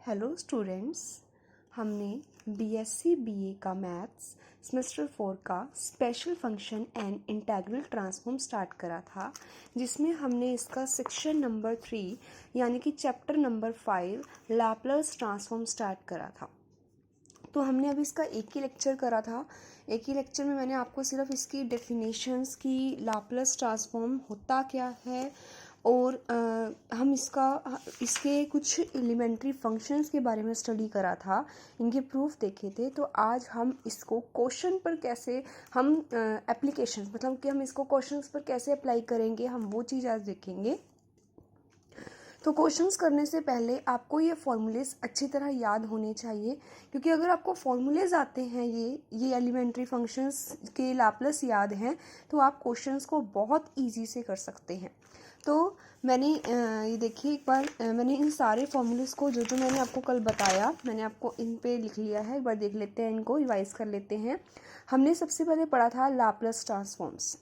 Hello students, हमने BSc BA का maths semester 4 का special function and integral transform start करा था, जिसमें हमने इसका सेक्शन नंबर 3 यानी कि chapter number 5 Laplace transform start करा था। तो हमने अभी इसका एक ही लेक्चर करा था। एक ही लेक्चर में मैंने आपको सिर्फ इसकी डेफिनेशंस की, लैप्लस ट्रांसफॉर्म होता क्या है और हम इसके कुछ एलिमेंट्री फंक्शंस के बारे में स्टडी करा था, इनके प्रूफ देखे थे। तो आज हम इसको क्वेश्चन पर कैसे हम एप्लीकेशन मतलब कि हम इसको क्वेश्चंस पर कैसे अप्लाई करेंगे, हम वो चीज़ आज देखेंगे। तो क्वेश्चंस करने से पहले आपको ये फॉर्मूलेज अच्छी तरह याद होने चाहिए, क्योंकि अगर आपको फॉर्मूलेज आते हैं, ये एलिमेंट्री फंक्शंस के लैप्लस याद हैं, तो आप क्वेश्चंस को बहुत इजी से कर सकते हैं। तो मैंने ये देखिए, एक बार मैंने इन सारे फॉर्मूलेज को जो मैंने आपको कल बताया, मैंने आपको इन पे लिख लिया है। एक बार देख लेते हैं, इनको रिवाइज कर लेते हैं। हमने सबसे पहले पढ़ा था लैप्लस ट्रांसफॉर्म्स।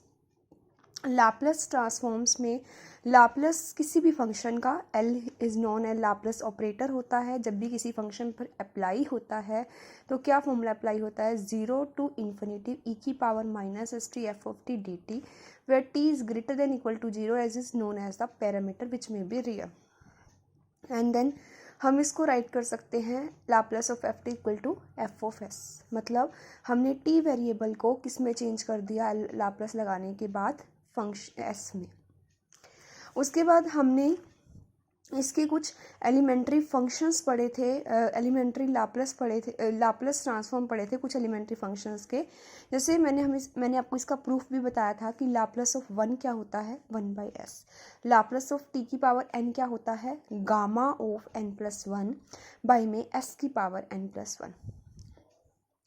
लैप्लस ट्रांसफॉर्म्स में लैप्लस किसी भी फंक्शन का L is known as Laplace operator होता है। जब भी किसी फंक्शन पर अप्लाई होता है तो क्या फॉर्मूला अप्लाई होता है, 0 to infinity e की power minus s t f of t d t, where t is greater than equal to 0 s is known as the parameter which may be real. And then हम इसको write कर सकते हैं Laplace of f t equal to f of s. मतलब हमने T variable को किस में चेंज कर दिया लैप्लस लगाने के बाद, फंक्शन एस में। उसके बाद हमने इसके कुछ एलिमेंट्री फंक्शंस पढ़े थे, एलिमेंट्री लैप्लस पढ़े थे, लैप्लस ट्रांसफॉर्म पढ़े थे कुछ एलिमेंट्री फंक्शंस के। जैसे मैंने आपको इसका प्रूफ भी बताया था कि लैप्लस ऑफ 1 क्या होता है, 1/s। लैप्लस ऑफ t की पावर n क्या होता है, गामा ऑफ n+1 बाई में s की power n+1।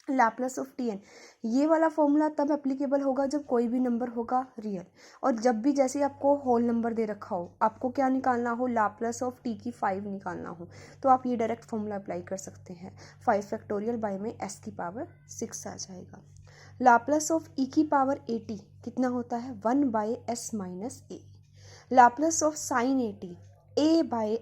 Laplace of t n, ये वाला फॉर्मूला तब एप्लीकेबल होगा जब कोई भी नंबर होगा रियल, और जब भी जैसे आपको होल नंबर दे रखा हो, आपको क्या निकालना हो, लैप्लस ऑफ टी की 5 निकालना हो, तो आप ये डायरेक्ट फॉर्मूला अप्लाई कर सकते हैं। 5 फैक्टोरियल बाय में s की पावर 6 आ जाएगा। लैप्लस ऑफ e की पावर 80 कितना होता है, 1/s minus A. Laplace of sine 80, a by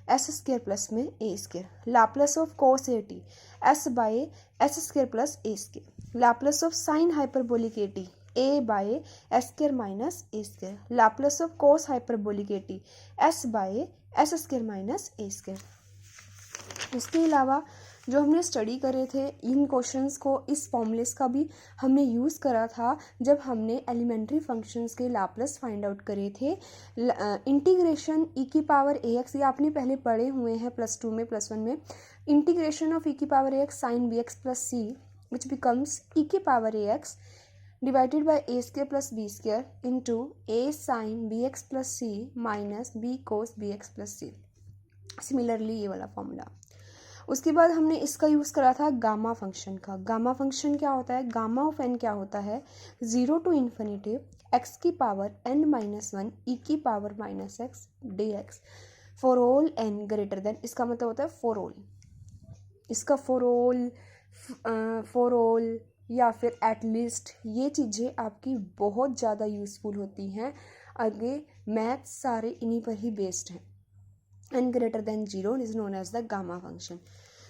S square plus में A square. Laplace of cos 80, S by S square plus A square. Laplace of sine hyperbolic 80, A by S square minus A square. Laplace of cos hyperbolic 80, S by S square minus A square. इसके अलावा जो हमने study करे थे इन questions को, इस formulas का भी हमने यूज़ करा था जब हमने एलिमेंट्री फंक्शंस के लैप्लस फाइंड आउट करे थे। इंटीग्रेशन e की पावर ax, ये आपने पहले पढ़े हुए हैं +2 में, +1 में। इंटीग्रेशन ऑफ e की power ax sine bx plus c which becomes e की power ax divided by a square plus b square into a sine bx plus c minus b cos bx plus c। Similarly ये वाला formula. उसके बाद हमने इसका use करा था gamma function का। गामा फंक्शन क्या होता है, गामा ऑफ n क्या होता है, 0 to इन्फिनिटी x की पावर n-1 e की power -x dx for all n greater then, इसका मतलब होता है फॉर ऑल। इसका फॉर ऑल या फिर एटलीस्ट, ये चीज़ें आपकी बहुत ज़्यादा यूज़फुल होती हैं। आगे मैथ्स सारे इन्हीं पर ही बेस्ड हैं। n greater than 0 is known as the gamma function.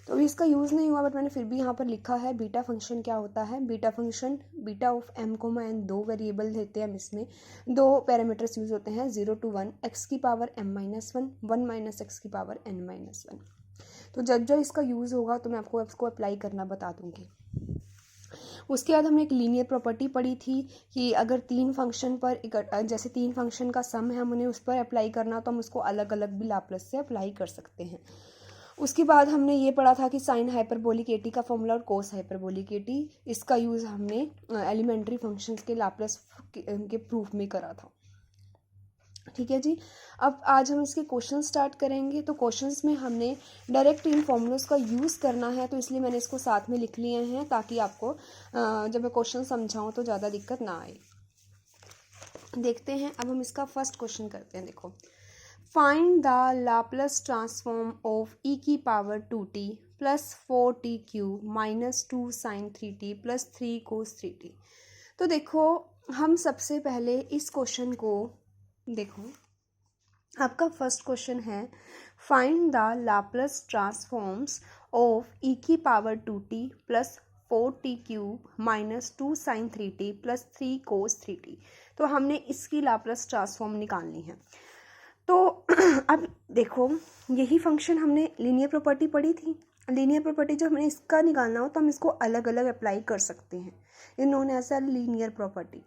तो अभी इसका यूज़ नहीं हुआ, बट मैंने फिर भी यहाँ पर लिखा है। बीटा फंक्शन क्या होता है, beta function, beta of m, n, दो वेरिएबल देते हैं हम, इसमें दो पैरामीटर्स यूज़ होते हैं, 0 to 1 x की पावर m-1, 1 माइनस x की पावर n-1। तो जब इसका यूज़ होगा तो मैं आपको इसको अप्लाई करना बता दूँगी। उसके बाद हमने एक लीनियर प्रॉपर्टी पढ़ी थी कि अगर तीन फंक्शन पर जैसे तीन फंक्शन का सम है, हमने उस पर अप्लाई करना, तो हम उसको अलग अलग भी लैप्लस से अप्लाई कर सकते हैं। उसके बाद हमने ये पढ़ा था कि साइन हाइपरबोलिक 80 का फॉर्मूला और कोस हाइपरबोलिक 80, इसका यूज़ हमने एलिमेंट्री फंक्शंस के लैप्लस के प्रूफ में करा था। ठीक है जी। अब आज हम इसके क्वेश्चन स्टार्ट करेंगे। तो क्वेश्चंस में हमने डायरेक्ट इन फॉर्मूलाज का यूज़ करना है, तो इसलिए मैंने इसको साथ में लिख लिए हैं, ताकि आपको जब मैं क्वेश्चन समझाऊँ तो ज़्यादा दिक्कत ना आए। देखते हैं, अब हम इसका फर्स्ट क्वेश्चन करते हैं। देखो, find the Laplace transform of e की power 2t plus 4t cube minus 2 sine 3t plus 3 cos 3t। तो देखो, हम सबसे पहले इस क्वेश्चन को देखो, आपका फर्स्ट क्वेश्चन है find the Laplace transforms of e की power 2t plus 4t cube minus 2 sine 3t plus 3 cos 3t। तो हमने इसकी लाप्लास ट्रांसफॉर्म निकालनी है। तो अब देखो, यही फंक्शन हमने लीनियर प्रॉपर्टी पढ़ी थी। लीनियर प्रॉपर्टी जो हमें इसका निकालना हो तो हम इसको अलग अलग अप्लाई कर सकते हैं, ये known as a linear property.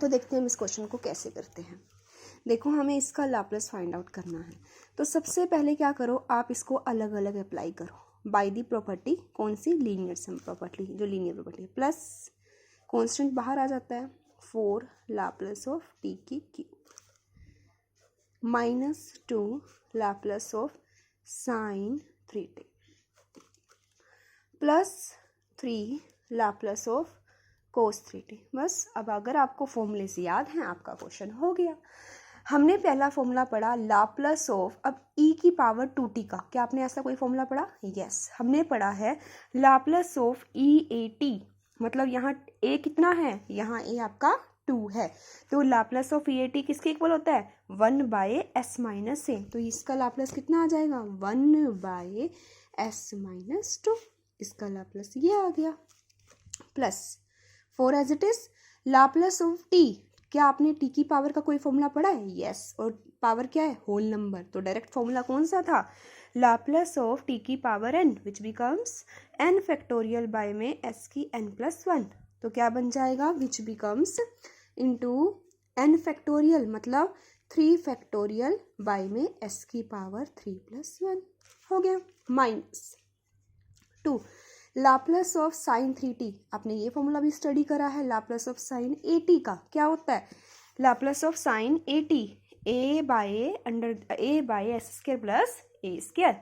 तो देखते हैं हम इस क्वेश्चन को कैसे करते हैं। देखो, हमें इसका लाप्लास फाइंड आउट करना है। तो सबसे पहले क्या करो, आप इसको अलग अलग अप्लाई करो बाय दी प्रॉपर्टी। कौन सी? लीनियर सम प्रॉपर्टी, जो लीनियर प्रॉपर्टी है। प्लस कॉन्स्टेंट बाहर आ जाता है 4 लाप्लास ऑफ टी की cube minus 2 Laplace of sine 3t plus 3 Laplace of cos 3t। बस अब अगर आपको फॉर्मूले से याद हैं, आपका क्वेश्चन हो गया। हमने पहला फॉर्मूला पढ़ा लाप्लास ऑफ, अब e की पावर 2t का, क्या आपने ऐसा कोई फॉर्मूला पढ़ा? यस, हमने पढ़ा है लाप्लास ऑफ e मतलब यहाँ a कितना है? यहाँ a आपका 2 है, तो लाप्लास ऑफ e किसके इक्वल होता है? 1/s-a। तो इसका लाप्लास कितना आ जाएगा? 1/s-2। इसका लाप्लास ये आ गया। Plus 4 as it is Laplace of t। क्या आपने t की पावर का कोई फॉर्मूला पढ़ा है? यस, और पावर क्या है? Whole number. तो डायरेक्ट फॉर्मूला कौन सा था? लाप्लास ऑफ t की power n which becomes n factorial by में s की n+1। तो क्या बन जाएगा? Which becomes into n factorial मतलब 3 फैक्टोरियल बाय में s की पावर 3+1 हो गया। Minus 2 Laplace of sine 3t। आपने ये फॉर्मूला भी स्टडी करा है। लाप्लास ऑफ साइन 8t का क्या होता है? Laplace of sign 8t a/s² plus a²।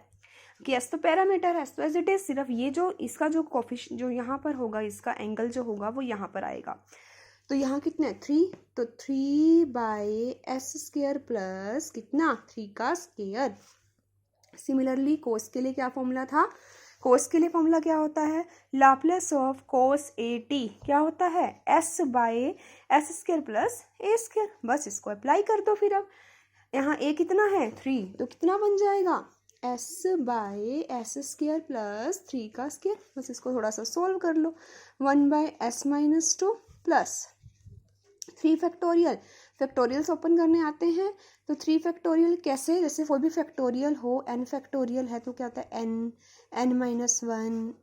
Yes, तो पैरामीटर है, तो एज इट इज सिर्फ ये जो इसका जो कोफिशिएंट जो यहाँ पर होगा, इसका एंगल जो होगा वो यहाँ पर आएगा। तो यहाँ कितना है? 3, तो 3/s² प्लस कितना? 3 का स्क्वायर। सिमिलरली कोस के लिए क्या फॉर्मूला था? कोस के लिए फॉर्मूला क्या होता है? लाप्लास ऑफ कोस 8t क्या होता है? s/s² plus a²। बस इसको अप्लाई कर दो। फिर अब यहाँ a कितना है? 3, तो कितना बन जाएगा? s/s² प्लस 3 का स्क्वायर। बस इसको थोड़ा सा सोल्व कर लो। 1/s-2 plus 3 factorial. Factorials open करने आते हैं, तो 3 फैक्टोरियल कैसे? जैसे कोई भी फैक्टोरियल हो, n फैक्टोरियल है तो क्या होता है? n-1,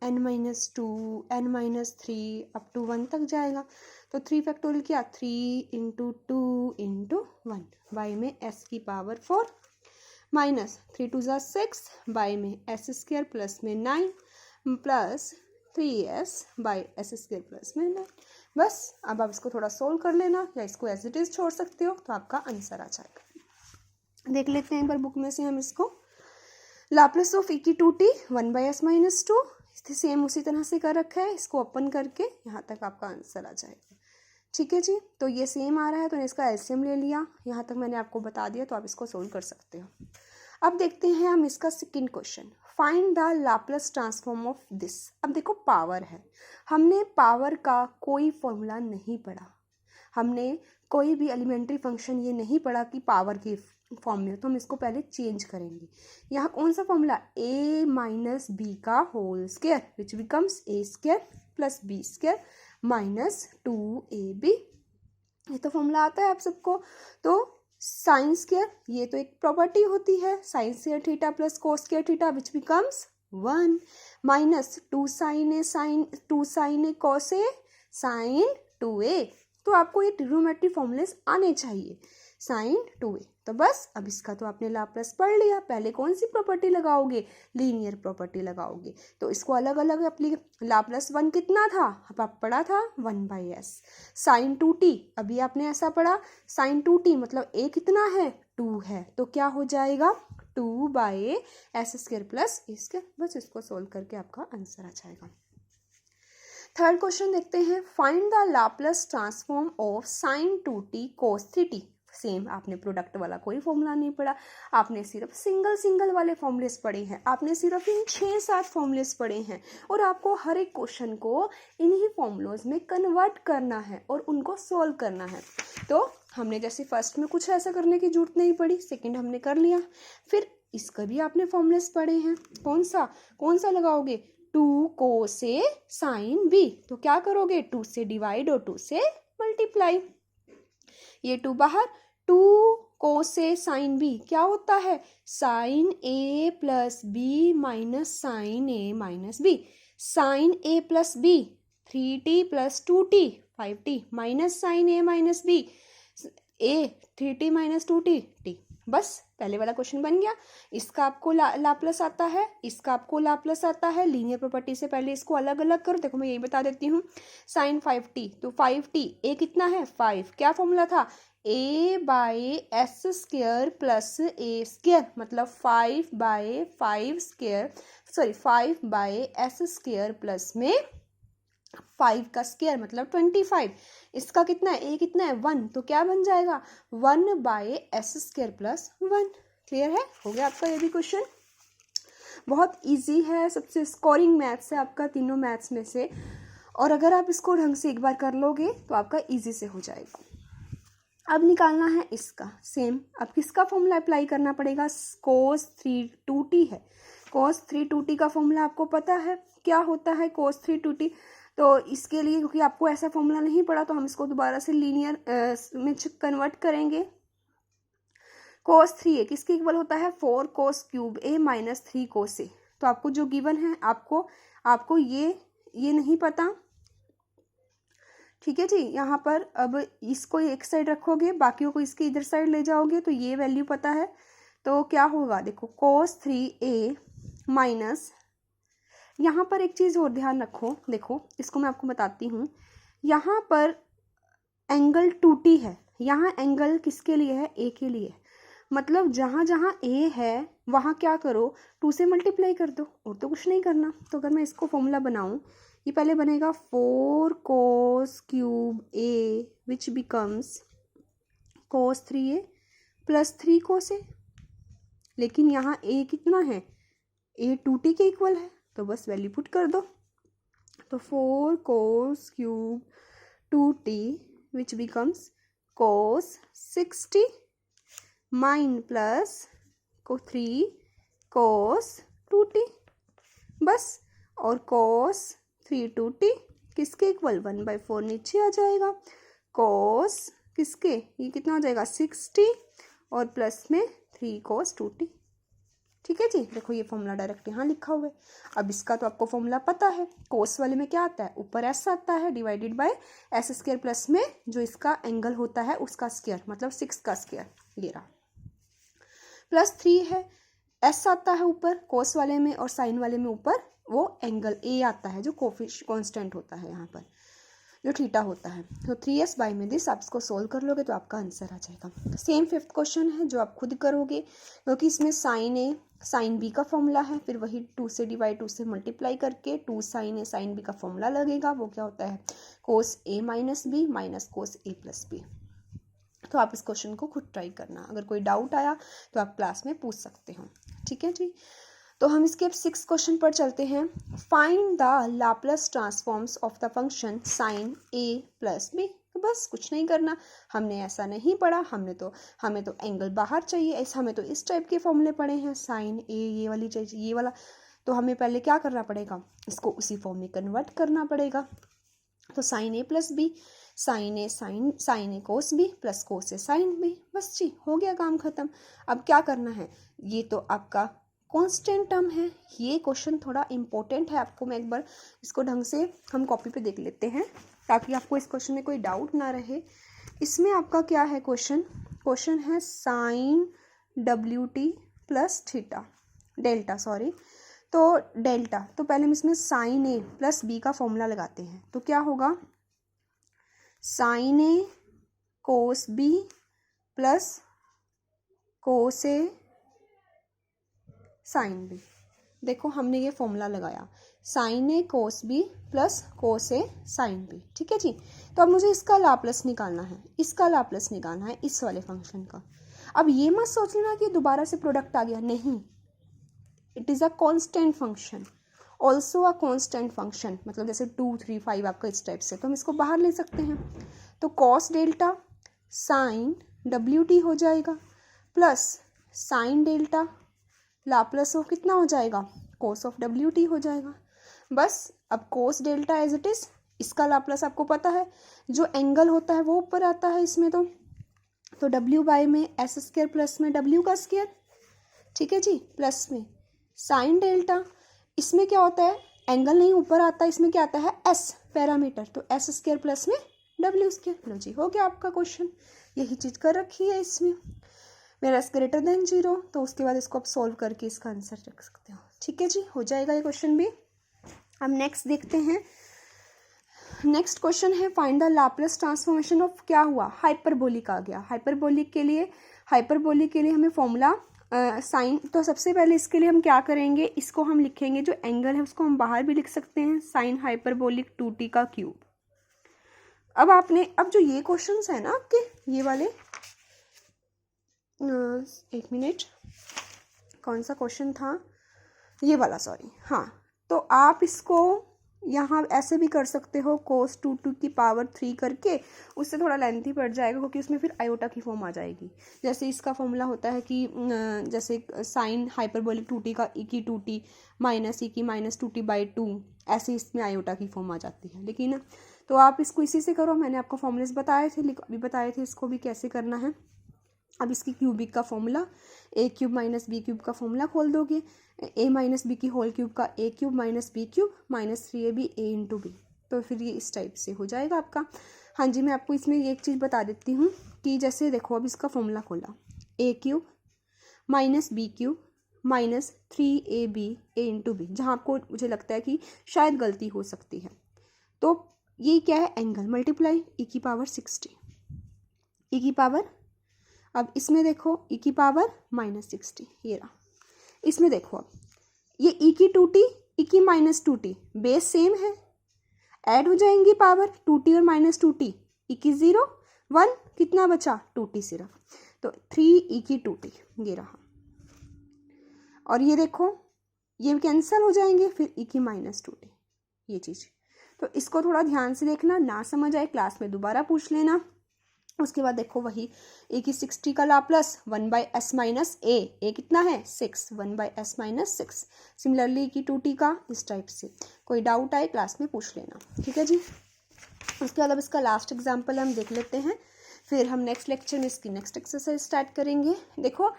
n-2, n-3 up to 1 तक जाएगा। तो 3 फैक्टोरियल क्या? 3 × 2 × 1 बाय में s की पावर 4 माइनस 3 2 ज़ा 6 बाय में s² प्लस में 9 प्लस 3s/s² प्लस में 9। बस अब आप इसको थोड़ा सोल्व कर लेना, या इसको एज इट इज छोड़ सकते हो, तो आपका आंसर आ जाएगा। देख लेते हैं एक बार बुक में से हम इसको। लाप्लास ऑफ e की 2t 1/s-2 सेम उसी तरह से कर रखा है। इसको ओपन करके यहाँ तक आपका आंसर आ जाएगा। ठीक है जी, तो ये सेम आ रहा है, तो इसका एलसीएम ले लिया। यहाँ तक मैंने आपको बता दिया, तो आप इसको सोल्व कर सकते हो। अब देखते हैं हम इसका second question. Find the Laplace transform of this. अब देखो, पावर है, हमने पावर का कोई फॉर्मूला नहीं पढ़ा, हमने कोई भी एलिमेंट्री फंक्शन ये नहीं पढ़ा कि पावर की फॉर्म में, तो हम इसको पहले चेंज करेंगे। यहाँ कौन सा फॉर्मूला? a - b का whole square which becomes a² plus b² minus 2ab। ये तो फॉर्मूला आता है आप सबको। तो साइन स्क्वायर, ये तो एक प्रॉपर्टी होती है, sine square theta plus cos square theta which becomes 1 minus 2 sin a cos a sin 2a। तो आपको ये ट्रिग्नोमेट्री फॉर्मूलेस आने चाहिए, sin 2a। तो बस अब इसका तो आपने लाप्लास पढ़ लिया। पहले कौन सी प्रॉपर्टी लगाओगे? लीनियर प्रॉपर्टी लगाओगे। तो इसको अलग अलग लाप्लास 1 कितना था? अब आप पढ़ा था 1/s। sin 2t अभी आपने ऐसा पढ़ा, sin 2t मतलब a कितना है? 2 है, तो क्या हो जाएगा? 2/s² plus a²। बस इसको सोल्व करके आपका आंसर आ जाएगा। थर्ड क्वेश्चन देखते हैं। Find the Laplace transform of sin 2t cos 3t। Same, आपने प्रोडक्ट वाला कोई फॉर्मूला नहीं पढ़ा, आपने सिर्फ सिंगल वाले फॉर्मूलेस पढ़े हैं, आपने सिर्फ इन 6-7 फॉर्मूलेस पढ़े हैं, और आपको हर एक क्वेश्चन को इन्हीं फॉर्मूलोज में कन्वर्ट करना है और उनको सॉल्व करना है। तो हमने जैसे फर्स्ट में कुछ ऐसा करने की जरूरत नहीं पड़ी, सेकंड हमने कर लिया, फिर इसका भी आपने फॉर्मूलेस पढ़े हैं। कौन सा लगाओगे, 2 cos A sin B। तो क्या करोगे, 2 से डिवाइड और 2 से मल्टीप्लाई, ये 2 बाहर, 2 cos A sin B क्या होता है, sin A plus B minus sine A minus B. Sine A plus B 3t plus 2t 5t minus sine A minus B A 3t minus 2t t। बस पहले वाला question बन गया। इसका आपको लाप्लास आता है, इसका आपको लाप्लास आता है। लीनियर प्रॉपर्टी से पहले इसको अलग अलग करो। देखो मैं यही बता देती हूँ, साइन 5t तो 5t, ए कितना है 5, क्या फॉर्मूला था, a by S square plus A square, मतलब 5 by 5 square, sorry 5 by S square plus में 5 का स्क्वायर मतलब 25। इसका कितना है, ए कितना है 1, तो क्या बन जाएगा 1 by S square plus 1। Clear है, हो गया आपका ये भी क्वेश्चन। बहुत इजी है, सबसे स्कोरिंग मैथ्स है आपका तीनों मैथ्स में से, और अगर आप इसको ढंग से एक बार कर लोगे तो आपका इजी से हो जाएगा। अब निकालना है इसका सेम। अब किसका फॉर्मूला अप्लाई करना पड़ेगा, cos 3 2t है। cos 3 2t का फॉर्मूला आपको पता है क्या होता है, cos 3 2t। तो इसके लिए क्योंकि आपको ऐसा फॉर्मूला नहीं पड़ा तो हम इसको दोबारा से लीनियर में कन्वर्ट करेंगे। cos 3a किसके इक्वल होता है, 4 cos cube a minus 3 cos a। तो आपको जो गिवन है आपको ये नहीं पता, ठीक है जी। यहाँ पर अब इसको एक साइड रखोगे, बाकियों को इसके इधर साइड ले जाओगे तो ये वैल्यू पता है। तो क्या होगा, देखो cos 3a माइनस, यहाँ पर एक चीज़ और ध्यान रखो, देखो इसको मैं आपको बताती हूँ। यहाँ पर एंगल 2t है, यहाँ एंगल किसके लिए है, a के लिए। मतलब जहाँ जहाँ a है वहाँ क्या करो, 2 से मल्टीप्लाई कर दो, और तो कुछ नहीं करना। तो अगर मैं इसको फॉर्मूला बनाऊँ, ये पहले बनेगा 4 cos cube a which becomes cos 3a plus 3 cos a। लेकिन यहाँ a कितना है, a 2t के इक्वल है, तो बस वैल्यू पुट कर दो। तो 4 cos cube 2t which becomes cos 60 mine plus 3 cos 2t, बस। और cos 3 2t किसके इक्वल, 1/4 नीचे आ जाएगा। cos किसके, ये कितना हो जाएगा 60 और प्लस में 3 cos 2t। ठीक है जी, देखो ये फॉर्मूला डायरेक्ट यहाँ लिखा हुआ है। अब इसका तो आपको फॉर्मूला पता है, कोस वाले में क्या आता है, ऊपर एस आता है divided by S square plus में जो इसका एंगल होता है उसका स्क्वायर, मतलब 6 का स्क्वायर, ये रहा, प्लस 3 है। एस आता है ऊपर कोस वाले में, और साइन वाले में ऊपर वो एंगल ए आता है जो कांस्टेंट होता है, यहाँ पर जो थीटा होता है। तो 3s बाई में दिस आप इसको सोल्व कर लोगे तो आपका आंसर आ जाएगा। सेम 5th क्वेश्चन है जो आप खुद करोगे, क्योंकि इसमें साइन ए साइन बी का फॉर्मूला है, फिर वही 2 से डिवाइड 2 से मल्टीप्लाई करके 2 साइन ए साइन बी का फॉर्मूला लगेगा। वो क्या होता है, कोस ए माइनस बी माइनस कोस ए प्लस बी। तो आप इस क्वेश्चन को खुद ट्राई करना, अगर कोई डाउट आया तो आप क्लास में पूछ सकते हो। ठीक है जी, तो हम इसके 6th क्वेश्चन पर चलते हैं। Find the Laplace transforms of the function sine A plus B. तो बस कुछ नहीं करना, हमने ऐसा नहीं पढ़ा, हमें तो एंगल बाहर चाहिए, ऐसा हमें तो इस टाइप के फॉर्मूले पढ़े हैं, साइन ए ये वाली चाहिए, ये वाला। तो हमें पहले क्या करना पड़ेगा, इसको उसी फॉर्म में कन्वर्ट करना पड़ेगा। तो sign A plus B, sign A cos B plus cos A sine B, बस जी हो गया काम खत्म। अब क्या करना है, ये तो आपका कांस्टेंट टर्म है। ये क्वेश्चन थोड़ा इंपॉर्टेंट है, आपको मैं एक बार इसको ढंग से हम कॉपी पे देख लेते हैं ताकि आपको इस क्वेश्चन में कोई डाउट ना रहे। इसमें आपका क्या है, क्वेश्चन है साइन डब्ल्यू t plus theta delta, sorry. तो डेल्टा, तो पहले हम इसमें साइन ए प्लस बी का फॉर्मूला लगाते हैं। तो क्या होगा, sine A cos B plus cos A sine B. देखो हमने ये फॉर्मूला लगाया, sine A cos B plus cos A sine B. ठीक है जी, तो अब मुझे इसका लाप्लास निकालना है, इस वाले फंक्शन का। अब ये मत सोच लेना कि दोबारा से प्रोडक्ट आ गया, नहीं, it is a constant function, also a constant function, मतलब जैसे 2 3 5 आपका इस टाइप से, तो हम इसको बाहर ले सकते हैं। तो कॉस डेल्टा साइन डब्ल्यू टी हो जाएगा plus sine delta Laplace of कितना हो जाएगा, कोस ऑफ डब्ल्यू टी हो जाएगा। बस अब cos delta as it is, इसका लाप्लास आपको पता है, जो एंगल होता है वो ऊपर आता है इसमें, तो डब्ल्यू बाय में एस स्क्वायर प्लस में डब्ल्यू का स्क्वायर, ठीक है जी, प्लस में साइन डेल्टा, इसमें क्या होता है, एंगल नहीं ऊपर आता, इसमें क्या आता है एस पैरामीटर, तो एस स्क्वायर प्लस में डब्ल्यू स्क्वायर। लो जी, हो गया आपका क्वेश्चन, यही चीज़ कर रखी है इसमें, मेरा एस ग्रेटर देन 0, तो उसके बाद इसको आप सॉल्व करके इसका आंसर रख सकते हो। ठीक है जी, हो जाएगा ये क्वेश्चन भी। अब नेक्स्ट देखते हैं, नेक्स्ट क्वेश्चन है find the Laplace transformation of, क्या हुआ, हाइपरबोलिक आ गया। हाइपरबोलिक के लिए हमें फॉर्मूला साइन, तो सबसे पहले इसके लिए हम क्या करेंगे, इसको हम लिखेंगे, जो एंगल है उसको हम बाहर भी लिख सकते हैं, साइन हाइपरबोलिक 2t का क्यूब। अब जो ये क्वेश्चंस है ना आपके, ये वाले, एक मिनट, कौन सा क्वेश्चन था ये वाला, सॉरी, हाँ, तो आप इसको यहाँ ऐसे भी कर सकते हो, कोस 2 की पावर 3 करके, उससे थोड़ा लेंथी पड़ जाएगा क्योंकि उसमें फिर आयोटा की फॉर्म आ जाएगी। जैसे इसका फॉर्मूला होता है कि जैसे साइन हाइपरबोलिक 2t का e की 2t माइनस e की माइनस 2t बाई 2, ऐसे इसमें आयोटा की फॉर्म आ जाती है। लेकिन तो आप इसको इसी से करो, मैंने आपको फॉर्मूलेस बताए थे, अभी बताए थे इसको भी कैसे करना है। अब इसकी क्यूबिक का formula, A cube minus B cube का फॉर्मूला खोल दोगे, ए माइनस बी की होल क्यूब का A cube minus B cube minus 3ab A into B, तो फिर ये इस टाइप से हो जाएगा आपका। हाँ जी, मैं आपको इसमें एक चीज़ बता देती हूँ कि जैसे देखो, अब इसका फॉर्मूला खोला, A cube minus B cube minus 3ab A into B, जहाँ आपको मुझे लगता है कि शायद गलती हो सकती है, तो ये क्या है, एंगल मल्टीप्लाई ई की पावर 60, ई की पावर, अब इसमें देखो ई की पावर माइनस 60, ये रहा, इसमें देखो अब ये ई की 2t, ई की माइनस 2t, बेस सेम है, ऐड हो जाएंगी पावर 2t और माइनस 2t, ई की 0 1, कितना बचा 2t सिर्फ, तो 3 ई की 2t, ये रहा, और ये देखो ये कैंसिल हो जाएंगे, फिर ई की माइनस 2t, ये चीज़, तो इसको थोड़ा ध्यान से देखना, ना समझ आए क्लास में दोबारा पूछ लेना। उसके बाद देखो वही ए की 60 का लाप्लास 1/s माइनस ए कितना है 6, 1/s माइनस 6, सिमिलरली की 2t का, इस टाइप से। कोई डाउट आए क्लास में पूछ लेना, ठीक है जी। उसके बाद अब इसका लास्ट एग्जाम्पल हम देख लेते हैं, फिर हम नेक्स्ट लेक्चर में इसकी नेक्स्ट एक्सरसाइज स्टार्ट करेंगे। देखो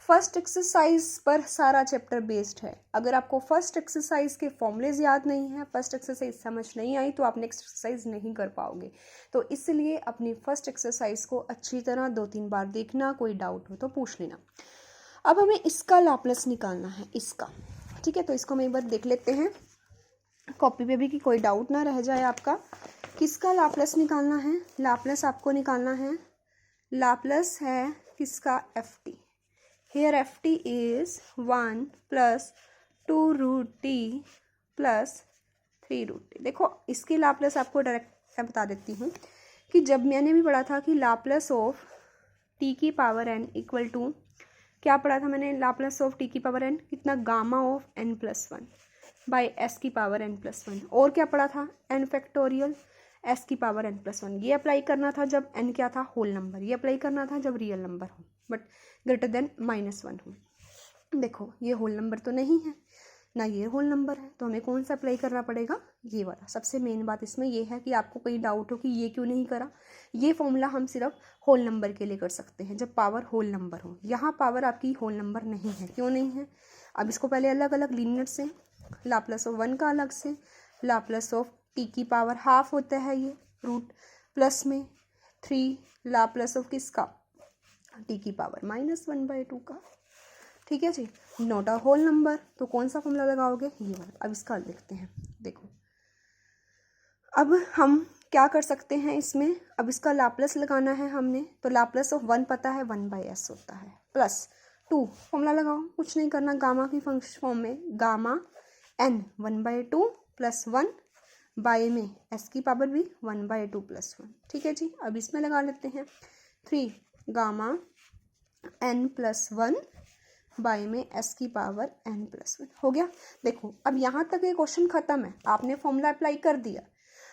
फर्स्ट एक्सरसाइज पर सारा चैप्टर बेस्ड है, अगर आपको फर्स्ट एक्सरसाइज के फॉर्मूलेज याद नहीं है, फर्स्ट एक्सरसाइज समझ नहीं आई, तो आप नेक्स्ट एक्सरसाइज नहीं कर पाओगे, तो इसलिए अपनी फर्स्ट एक्सरसाइज को अच्छी तरह 2-3 बार देखना, कोई डाउट हो तो पूछ लेना। अब हमें इसका लाप्लास निकालना है, इसका, ठीक है, तो इसको हम एक बार देख लेते हैं कॉपी पे भी, कि कोई डाउट ना रह जाए आपका। किसका लाप्लास निकालना है, लाप्लास आपको निकालना है, लाप्लास है किसका, ft, here ft is 1 plus 2 root t plus 3 root t। देखो इसकी लाप्लास आपको डायरेक्ट बता देती हूँ कि जब मैंने भी पढ़ा था कि लाप्लास ऑफ t की पावर n इक्वल टू, क्या पढ़ा था मैंने, लाप्लास ऑफ t की पावर n कितना, gamma of n plus 1 by S की पावर n प्लस 1, और क्या पढ़ा था, n फैक्टोरियल s की पावर n प्लस 1। ये अप्लाई करना था जब n क्या था, होल नंबर, ये अप्लाई करना था जब रियल नंबर हो बट ग्रेटर देन -1 हो। देखो ये होल नंबर तो नहीं है ना, ये होल नंबर है, तो हमें कौन सा अप्लाई करना पड़ेगा, ये वाला। सबसे मेन बात इसमें ये है कि आपको कोई डाउट हो कि ये क्यों नहीं करा, ये फॉर्मूला हम सिर्फ होल नंबर के लिए कर सकते हैं जब पावर होल नंबर हो, यहाँ पावर आपकी होल नंबर नहीं है, क्यों नहीं है। अब इसको पहले अलग अलग लीनियर से, लाप्लास ऑफ 1 का अलग से, लाप्लास ऑफ t की पावर हाफ होता है ये रूट, प्लस में 3 लाप्लास ऑफ किसका, t की पावर -1/2 का, ठीक है जी, नॉट अ होल नंबर, तो कौन सा फॉर्मूला लगाओगे, ये वाला। अब इसका लिखते हैं, देखो अब हम क्या कर सकते हैं इसमें, अब इसका लाप्लास लगाना है हमने, तो लाप्लास ऑफ 1 पता है 1/s होता है, प्लस 2 फॉर्मूला लगाओ, कुछ नहीं करना, गामा की फंक्शन फॉर्म में, गामा n 1/2 प्लस 1 बाय में s की पावर भी 1/2 प्लस 1, ठीक है जी। अब इसमें लगा लेते हैं 3 गामा n प्लस 1 बाय में s की पावर n प्लस 1, हो गया। देखो अब यहाँ तक ये क्वेश्चन खत्म है, आपने फॉर्मूला अप्लाई कर दिया,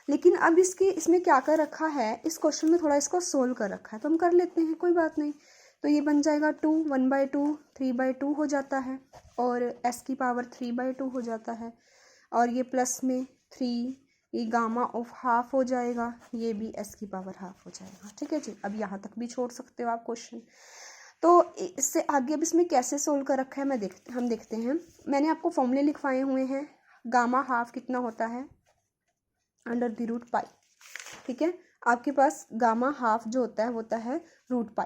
लेकिन अब इसमें क्या कर रखा है, इस क्वेश्चन में थोड़ा इसको सोल्व कर रखा है, तो हम कर लेते हैं, कोई बात नहीं। तो ये बन जाएगा 2, 1/2 3/2 हो जाता है, और s की पावर 3/2 हो जाता है, और ये प्लस में 3, ये गामा ऑफ हाफ हो जाएगा, ये भी s की पावर हाफ हो जाएगा। ठीक है जी, अब यहाँ तक भी छोड़ सकते हो आप क्वेश्चन। तो इससे आगे अब इसमें कैसे सोल्व कर रखा है हम देखते हैं। मैंने आपको फॉर्मूले लिखवाए हुए हैं। गामा हाफ कितना होता है, √पाई। ठीक है, आपके पास गामा हाफ जो होता है √पाई।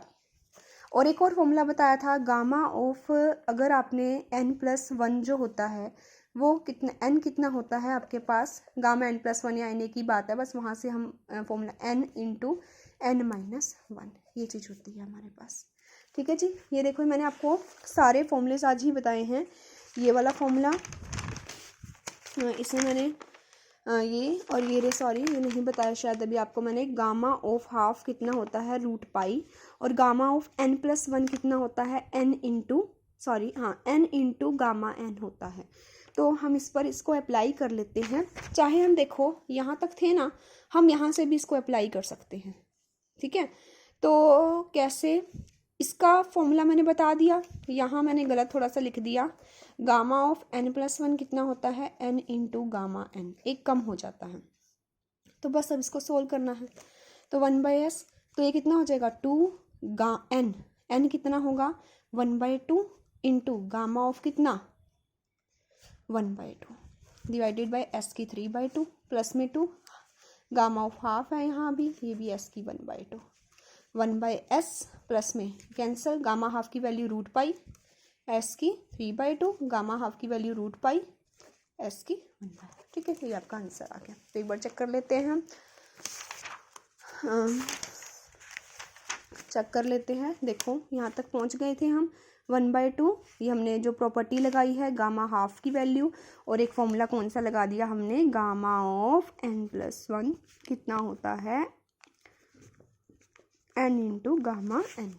और एक और फॉर्मूला बताया था गामा ऑफ, अगर आपने n+1 जो होता है वो कितना, n कितना होता है आपके पास, गामा n+1 या n की बात है, बस वहाँ से हम फॉर्मूला n × n-1 ये चीज़ होती है हमारे पास। ठीक है जी, ये देखो मैंने आपको सारे फॉर्मूलेस आज ही बताए हैं। ये वाला फॉर्मूला, इसमें मैंने ये और ये ये नहीं बताया शायद अभी आपको मैंने। गामा ऑफ हाफ कितना होता है √पाई, और गामा ऑफ n+1 कितना होता है n × गामा n होता है। तो हम इस पर इसको अप्लाई कर लेते हैं। चाहे हम देखो यहाँ तक थे ना, हम यहाँ से भी इसको अप्लाई कर सकते हैं। ठीक है, तो कैसे, इसका फॉर्मूला मैंने बता दिया, यहाँ मैंने गलत थोड़ा सा लिख दिया। गामा ऑफ n+1 कितना होता है n × गामा n, एक कम हो जाता है, तो बस अब इसको सोल्व करना है। तो 1/s, तो ये कितना हो जाएगा 2 n कितना होगा 1/2 × गामा ऑफ कितना 1/2 डिवाइडेड बाय s की 3/2 प्लस में 2, गामा ऑफ हाफ है यहाँ भी, ये भी s की 1/2, 1/s प्लस में कैंसिल, गामा हाफ की वैल्यू √पाई, s की 3/2, गामा हाफ की वैल्यू √पाई, s की 1/2। ठीक है, तो ये आपका आंसर आ गया। तो एक बार चेक कर लेते हैं हम, चेक कर लेते हैं। देखो यहाँ तक पहुँच गए थे हम। 1/2 ये हमने जो प्रॉपर्टी लगाई है गामा हाफ की वैल्यू, और एक फॉर्मूला कौन सा लगा दिया हमने, गामा ऑफ n+1 कितना होता है n × गामा n,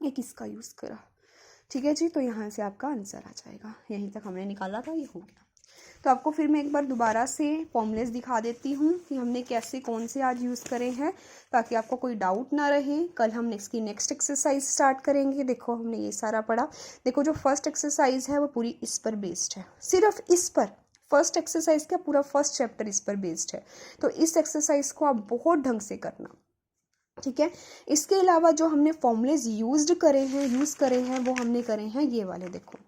ये किसका यूज़ करा। ठीक है जी, तो यहाँ से आपका आंसर आ जाएगा। यहीं तक हमने निकाला था, ये हो गया। तो आपको फिर मैं एक बार दोबारा से फॉर्मूलेस दिखा देती हूँ कि हमने कैसे कौन से आज यूज़ करे हैं, ताकि आपको कोई डाउट ना रहे। कल हम नेक्स्ट एक्सरसाइज स्टार्ट करेंगे। देखो हमने ये सारा पढ़ा। देखो जो फर्स्ट एक्सरसाइज है वो पूरी इस पर बेस्ड है, सिर्फ इस पर। फर्स्ट एक्सरसाइज का पूरा फर्स्ट चैप्टर इस पर बेस्ड है, तो इस एक्सरसाइज को आप बहुत ढंग से करना। ठीक है, इसके अलावा जो हमने फॉर्मूलेज यूज़ करे हैं वो हमने करे हैं ये वाले। देखो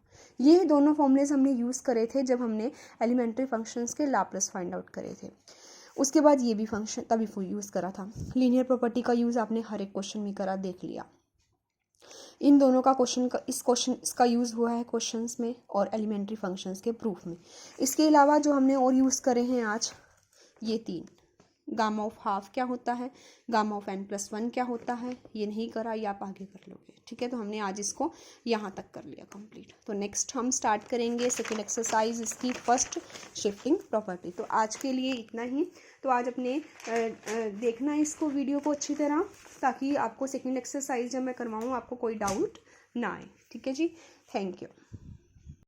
ये दोनों फॉर्मूलेज हमने यूज़ करे थे जब हमने एलिमेंट्री फंक्शंस के लाप्लास फाइंड आउट करे थे। उसके बाद ये भी फंक्शन तभी यूज़ करा था। लीनियर प्रॉपर्टी का यूज़ आपने हर एक क्वेश्चन में करा, देख लिया। इन दोनों का इसका यूज़ हुआ है क्वेश्चंस में और एलिमेंट्री फंक्शंस के प्रूफ में। इसके अलावा जो हमने और यूज़ करे हैं आज, ये 3, गामा ऑफ हाफ क्या होता है, गामा ऑफ n+1 क्या होता है, ये नहीं करा, ये आप आगे कर लोगे। ठीक है, तो हमने आज इसको यहाँ तक कर लिया कंप्लीट। तो नेक्स्ट हम स्टार्ट करेंगे सेकेंड एक्सरसाइज, इसकी फर्स्ट शिफ्टिंग प्रॉपर्टी। तो आज के लिए इतना ही। तो आज अपने देखना इसको वीडियो को अच्छी तरह, ताकि आपको सेकेंड एक्सरसाइज जब मैं करवाऊँ आपको कोई डाउट ना आए। ठीक है जी, थैंक यू।